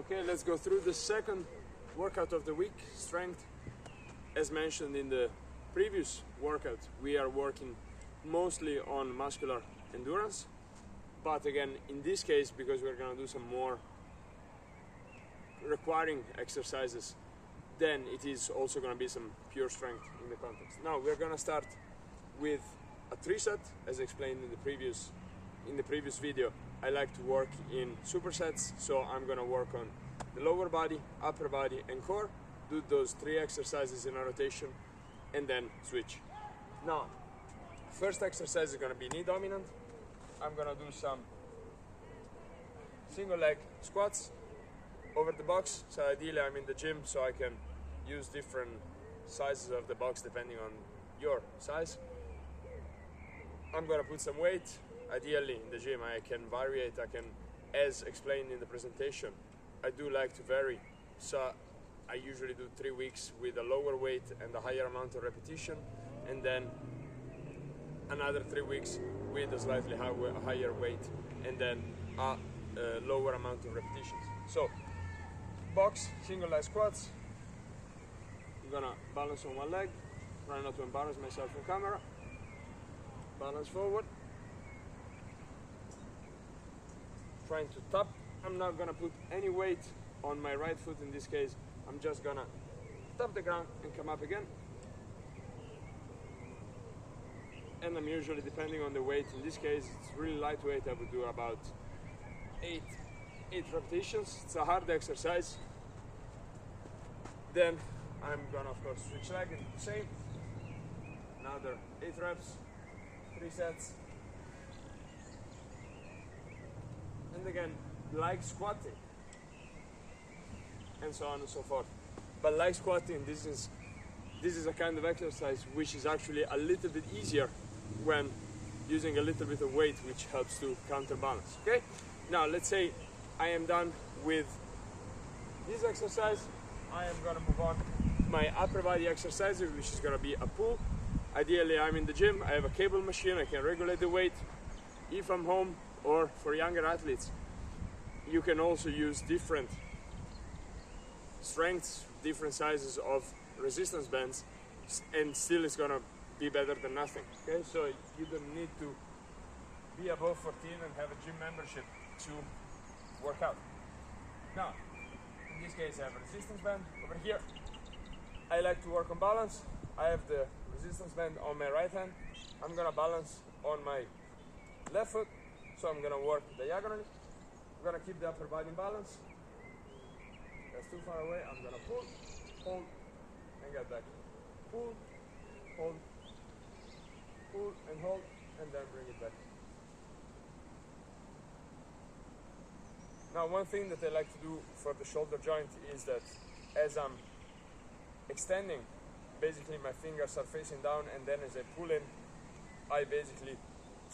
Okay, let's go through the second workout of the week, strength. As mentioned in the previous workout, we are working mostly on muscular endurance. But again, in this case, because we're gonna do some more requiring exercises, then it is also gonna be some pure strength in the context. Now, we're gonna start with a 3-set, as explained in the previous video. I like to work in supersets, so I'm gonna work on the lower body, upper body, and core. Do those 3 exercises in a rotation, and then switch. Now, first exercise is gonna be knee dominant. I'm gonna do some single leg squats over the box. So ideally I'm in the gym, so I can use different sizes of the box depending on your size. I'm gonna put some weight. Ideally in the gym I can vary it. I can, as explained in the presentation, I do like to vary. So I usually do 3 weeks with a lower weight and a higher amount of repetition, and then another 3 weeks with a slightly higher weight and then a lower amount of repetitions. So box, single leg squats. I'm gonna balance on one leg, try not to embarrass myself on camera. Balance forward. Trying to tap. I'm not gonna put any weight on my right foot in this case. I'm just gonna tap the ground and come up again. And I'm usually, depending on the weight, in this case it's really lightweight, I would do about 8 repetitions. It's a hard exercise. Then I'm gonna of course switch leg and do the same. Another 8 reps, 3 sets. And again, like squatting, and so on and so forth. But like squatting, this is a kind of exercise which is actually a little bit easier when using a little bit of weight, which helps to counterbalance. Okay, now let's say I am done with this exercise. I am gonna move on to my upper body exercise, which is gonna be a pull. Ideally I'm in the gym, I have a cable machine, I can regulate the weight. If I'm home, or for younger athletes, you can also use different strengths, different sizes of resistance bands, and still it's gonna be better than nothing. Okay, so you don't need to be above 14 and have a gym membership to work out. Now, in this case I have a resistance band over here. I like to work on balance. I have the resistance band on my right hand. I'm gonna balance on my left foot. So I'm gonna work diagonally. I'm gonna keep the upper body in balance. That's too far away. I'm gonna pull, hold, and get back. Pull, hold, pull and hold, and then bring it back. Now, one thing that I like to do for the shoulder joint is that as I'm extending, basically my fingers are facing down, and then as I pull in, I basically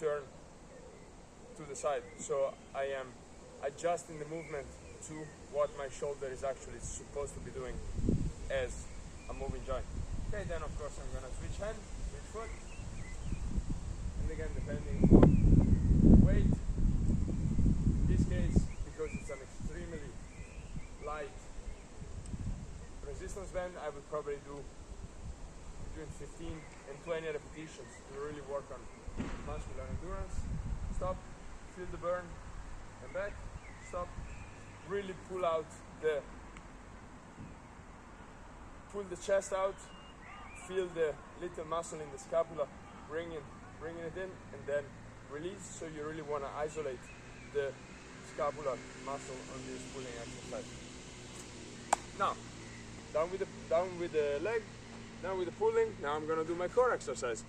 turn to the side, so I am adjusting the movement to what my shoulder is actually supposed to be doing as a moving joint. Okay, then of course I'm gonna switch hand, switch foot, and again depending on the weight. In this case, because it's an extremely light resistance band, I would probably do between 15 and 20 repetitions to really work on muscular endurance. Stop. Feel the burn, and back, stop, really pull the chest out, feel the little muscle in the scapula, bringing it in, and then release. So you really want to isolate the scapular muscle on this pulling exercise. Now, down with the leg, down with the pulling. Now I'm gonna do my core exercise.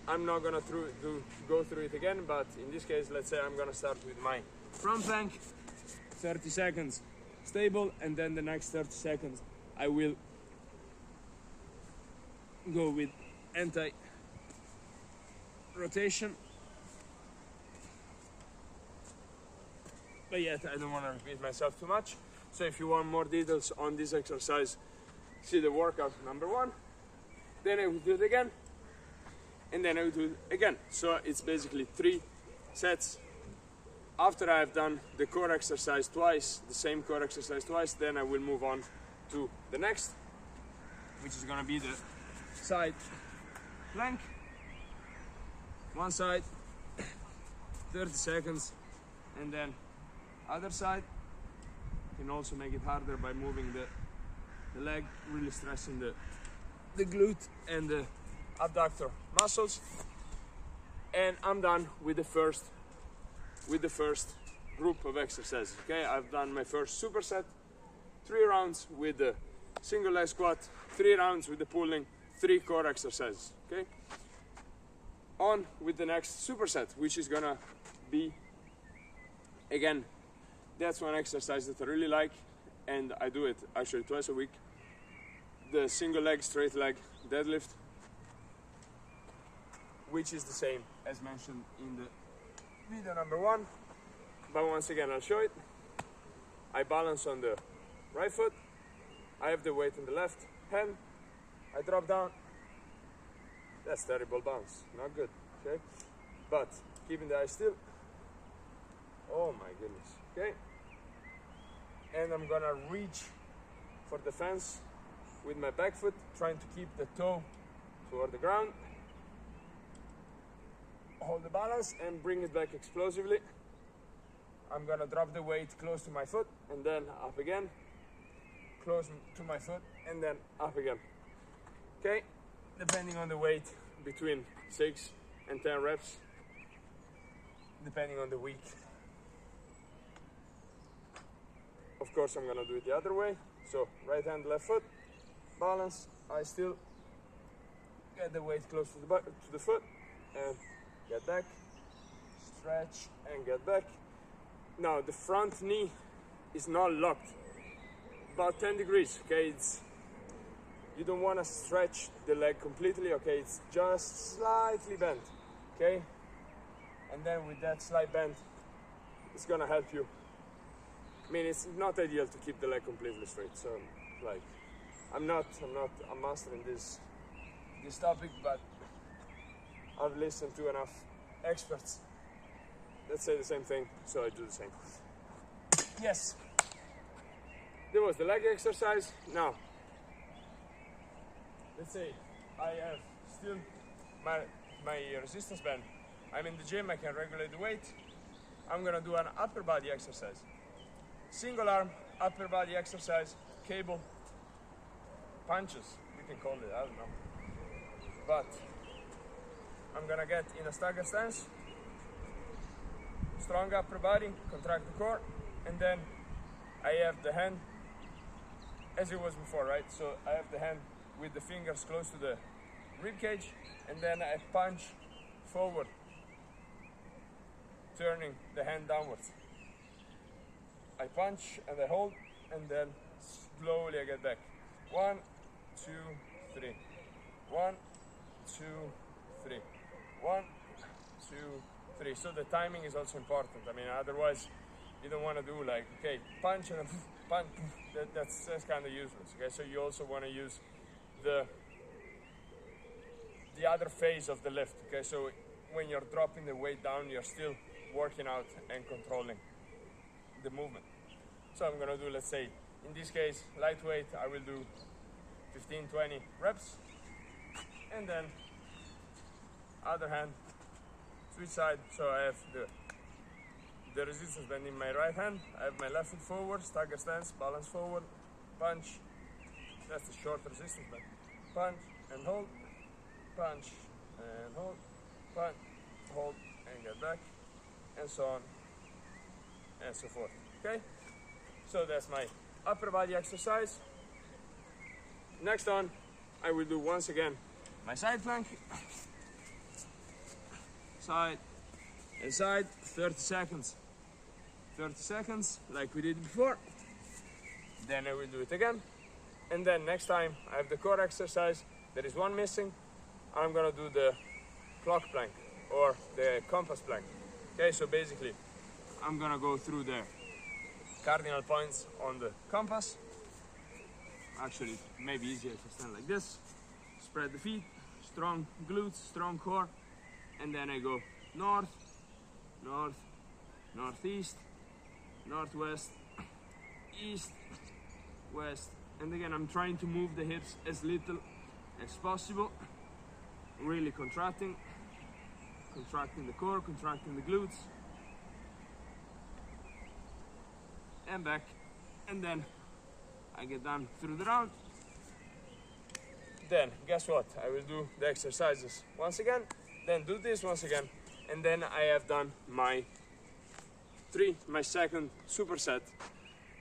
I'm not gonna go through it again, but in this case, let's say I'm gonna start with my front plank, 30 seconds stable, and then the next 30 seconds I will go with anti-rotation. But yet, I don't want to repeat myself too much. So if you want more details on this exercise, see the workout number 1. Then I will do it again. And then I will do it again. So it's basically 3 sets after I've done the core exercise twice, the same core exercise twice, then I will move on to the next, which is gonna be the side plank. One side, 30 seconds, and then other side. You can also make it harder by moving the leg, really stressing the glute and the abductor muscles. And I'm done with the first group of exercises. Okay, I've done my first superset, 3 rounds with the single leg squat, 3 rounds with the pulling, 3 core exercises. Okay, on with the next superset, which is gonna be, again, that's one exercise that I really like, and I do it actually twice a week. The single leg straight leg deadlift, which is the same as mentioned in the video number 1, but once again I'll show it. I balance on the right foot, I have the weight in the left hand, I drop down. That's terrible bounce, not good, okay? But keeping the eye still. Oh my goodness, okay? And I'm gonna reach for the fence with my back foot, trying to keep the toe toward the ground. Hold the balance and bring it back explosively. I'm gonna drop the weight close to my foot and then up again, close to my foot and then up again. Okay, depending on the weight, between 6 and 10 reps, depending on the week. Of course, I'm gonna do it the other way. So right hand, left foot, balance, I still get the weight close to the foot and get back, stretch and get back. Now the front knee is not locked, about 10 degrees, okay? You don't want to stretch the leg completely, okay? It's just slightly bent, okay? And then with that slight bend, it's gonna help you. I mean, it's not ideal to keep the leg completely straight, so like, I'm not a master in this topic, but I've listened to enough experts that say the same thing, so I do the same. Yes, there was the leg exercise. Now, let's say I have still my resistance band. I'm in the gym, I can regulate the weight. I'm gonna do an upper body exercise. Single arm, upper body exercise, cable, punches, you can call it, I don't know. But I'm gonna get in a stagger stance, strong upper body, contract the core, and then I have the hand as it was before, right? So I have the hand with the fingers close to the rib cage, and then I punch forward, turning the hand downwards. I punch and I hold, and then slowly I get back. 1, 2, 3. 1, 2, 3. 1, 2, 3. So the timing is also important. I mean, otherwise you don't want to do like, okay, punch and then punch. That's kind of useless. Okay, so you also want to use the other phase of the lift. Okay, so when you're dropping the weight down, you're still working out and controlling the movement. So I'm gonna do, let's say, in this case, lightweight, I will do 15-20 reps, and then other hand, switch side. So I have the resistance band in my right hand, I have my left foot forward, stagger stance, balance forward, punch, that's the short resistance band, punch and hold, punch and hold, punch, hold and get back, and so on and so forth. Okay, so that's my upper body exercise. Next on, I will do once again my side plank, side and side, 30 seconds like we did before. Then I will do it again, and then next time I have the core exercise. There is one missing. I'm gonna do the clock plank or the compass plank. Okay, so basically I'm gonna go through the cardinal points on the compass. Actually, maybe easier if I stand like this. Spread the feet, strong glutes, strong core, and then I go north, north, northeast, northwest, east, west, and again I'm trying to move the hips as little as possible, really contracting the core, contracting the glutes, and back, and then I get done through the round. Then guess what, I will do the exercises once again, then do this once again, and then I have done my second superset.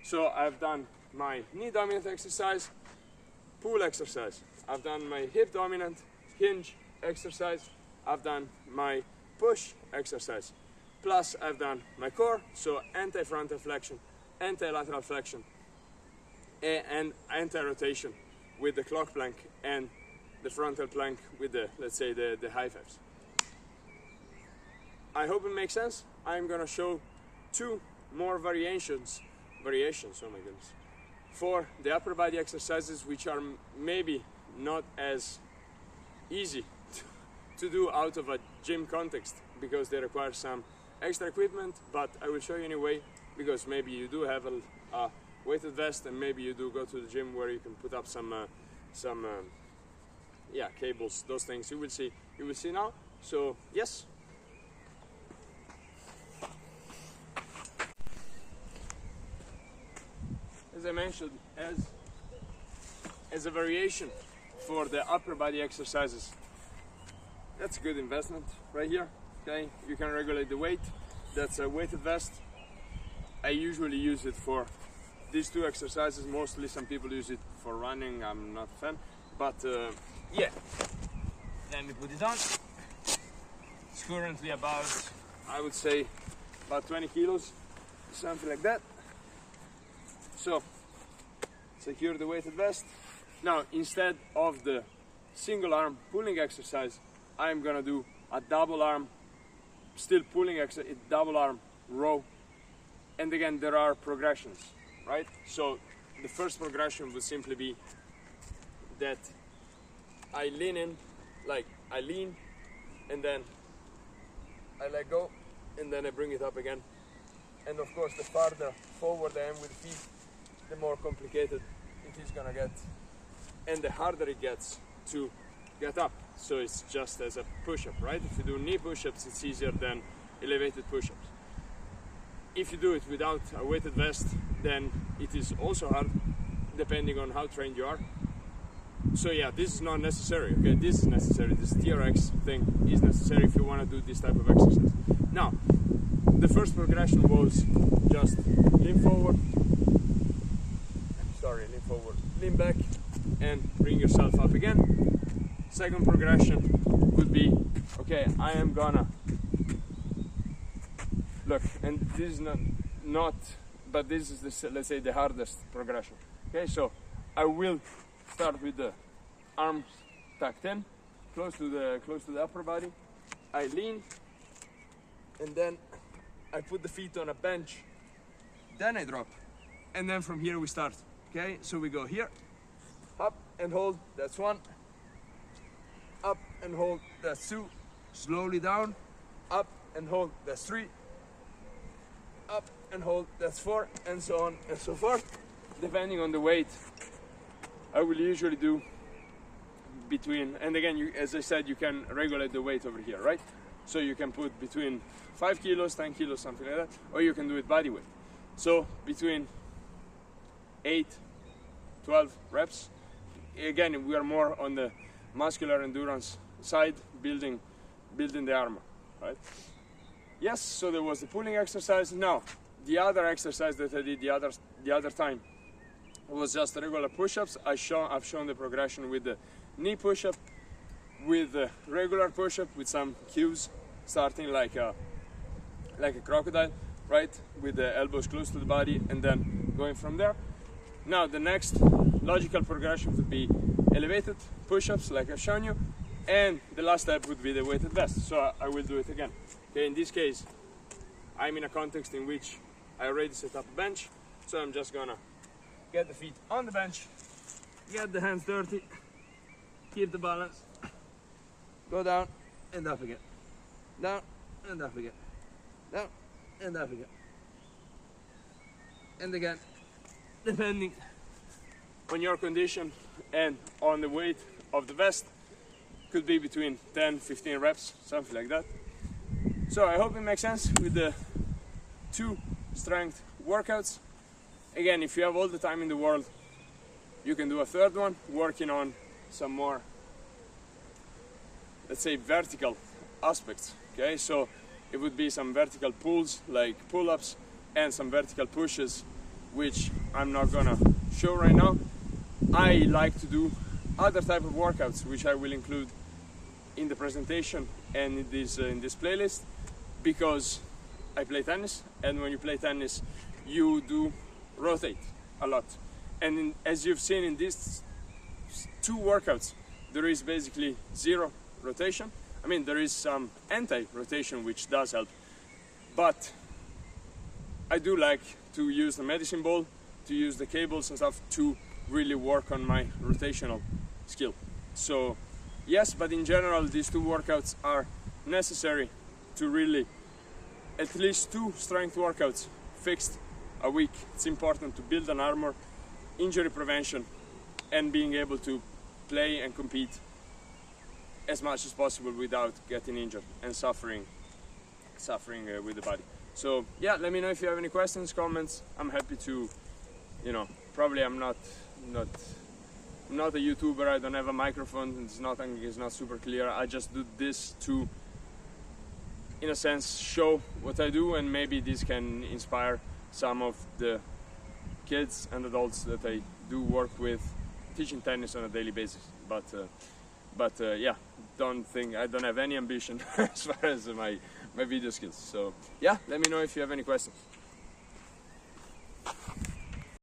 So I've done my knee dominant exercise, pull exercise, I've done my hip dominant hinge exercise, I've done my push exercise, plus I've done my core, so anti-frontal flexion, anti-lateral flexion, and anti-rotation with the clock plank and the frontal plank with the, let's say, the high fives. I hope it makes sense. I'm gonna show two more variations, oh my goodness, for the upper body exercises, which are maybe not as easy to do out of a gym context because they require some extra equipment, but I will show you anyway, because maybe you do have a weighted vest, and maybe you do go to the gym where you can put up some cables, those things. You will see now. So yes. As I mentioned, as a variation for the upper body exercises, that's a good investment right here. Okay, you can regulate the weight. That's a weighted vest. I usually use it for these two exercises. Mostly some people use it for running. I'm not a fan, but yeah. Let me put it on. It's currently about, I would say, about 20 kilos, something like that. So secure the weighted vest. Now, instead of the single arm pulling exercise, I'm gonna do a double arm, still pulling exercise, double arm row. And again, there are progressions, right? So the first progression would simply be that I lean in, like I lean, and then I let go, and then I bring it up again. And of course, the farther forward I am with the feet, the more complicated it is gonna get, and the harder it gets to get up. So it's just as a push-up, right? If you do knee push-ups, it's easier than elevated push-ups. If you do it without a weighted vest, then it is also hard, depending on how trained you are. So yeah, this is not necessary, okay? This is necessary. This TRX thing is necessary if you want to do this type of exercise. Now, the first progression was just lean forward, lean back, and bring yourself up again. Second progression would be, okay, I am gonna, look, and this is not, but this is the, let's say, the hardest progression. Okay, so I will start with the arms tucked in, close to the upper body. I lean, and then I put the feet on a bench. Then I drop, and then from here we start. Okay, so we go here, up and hold. That's one. Up and hold. That's two. Slowly down. Up and hold. That's three. Up and hold. That's four, and so on and so forth. Depending on the weight, I will usually do between, and again, as I said, you can regulate the weight over here, right? So you can put between 5 kilos, 10 kilos, something like that, or you can do it body weight. So between 8, 12 reps. Again, we are more on the muscular endurance side, building the armor, right? Yes, so there was the pulling exercise. Now, the other exercise that I did the other time was just regular push-ups. I've shown the progression with the knee push-up, with the regular push-up, with some cues, starting like a crocodile, right? With the elbows close to the body, and then going from there. Now, the next logical progression would be elevated push-ups, like I've shown you, and the last step would be the weighted vest. So I will do it again. Okay, in this case, I'm in a context in which I already set up a bench, so I'm just gonna get the feet on the bench, get the hands dirty, keep the balance, go down and up again, down and up again, down and up again. And again, depending on your condition and on the weight of the vest, could be between 10-15 reps, something like that. So I hope it makes sense with the 2 strength workouts. Again, if you have all the time in the world, you can do a third one, working on some more, let's say, vertical aspects. Okay, so it would be some vertical pulls like pull-ups and some vertical pushes, which I'm not gonna show right now. I like to do other type of workouts, which I will include in the presentation and in this playlist, because I play tennis, and when you play tennis you do rotate a lot, and as you've seen in these 2 workouts, there is basically 0 rotation. I mean, there is some anti-rotation which does help, but I do like to use the medicine ball, to use the cables and stuff to really work on my rotational skill. So yes, but in general these 2 workouts are necessary to really at least 2 strength workouts fixed a week. It's important to build an armor, injury prevention, and being able to play and compete as much as possible without getting injured and suffering with the body. So yeah, let me know if you have any questions, comments. I'm happy to, probably I'm not a YouTuber, I don't have a microphone, it's not super clear. I just do this to, in a sense, show what I do, and maybe this can inspire some of the kids and adults that I do work with teaching tennis on a daily basis. But yeah, I don't have any ambition as far as my video skills. So yeah, let me know if you have any questions.